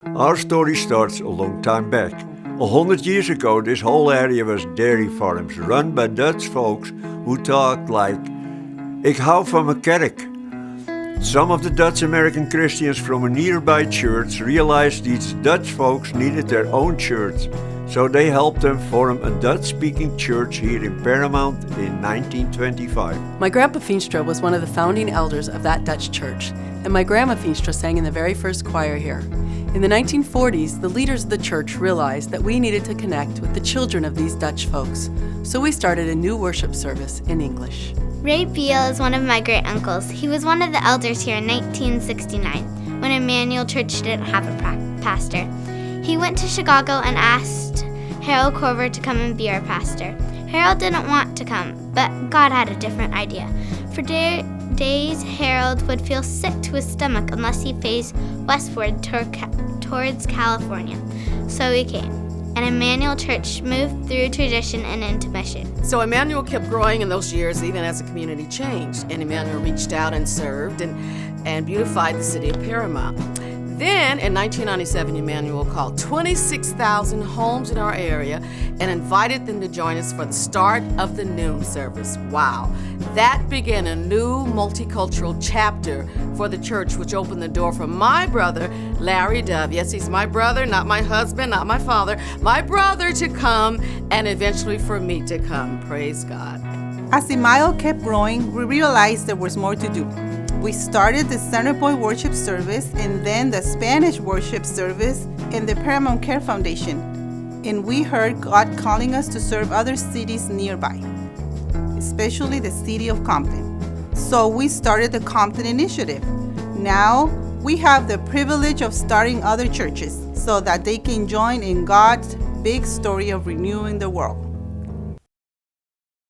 Our story starts a long time back. 100 years ago, this whole area was dairy farms run by Dutch folks who talked like, "Ik hou van mijn kerk." Some of the Dutch American Christians from a nearby church realized these Dutch folks needed their own church, so they helped them form a Dutch-speaking church here in Paramount in 1925. My Grandpa Feenstra was one of the founding elders of that Dutch church, and my Grandma Feenstra sang in the very first choir here. In the 1940s, the leaders of the church realized that we needed to connect with the children of these Dutch folks, so we started a new worship service in English. Ray Beal is one of my great-uncles. He was one of the elders here in 1969, when Emmanuel Church didn't have a pastor. He went to Chicago and asked Harold Corver to come and be our pastor. Harold didn't want to come, but God had a different idea. For days, Harold would feel sick to his stomach unless he faced westward towards California. So he came, and Emmanuel Church moved through tradition and into mission. So Emmanuel kept growing in those years, even as the community changed, and Emmanuel reached out and served and beautified the city of Paramount. Then, in 1997, Emmanuel called 26,000 homes in our area and invited them to join us for the start of the noon service. Wow. That began a new multicultural chapter for the church, which opened the door for my brother, Larry Dove. Yes, he's my brother, not my husband, not my father. My brother to come, and eventually for me to come. Praise God. As Emmanuel kept growing, we realized there was more to do. We started the Centerpoint Worship Service and then the Spanish Worship Service in the Paramount Care Foundation. And we heard God calling us to serve other cities nearby, especially the city of Compton. So we started the Compton Initiative. Now we have the privilege of starting other churches so that they can join in God's big story of renewing the world.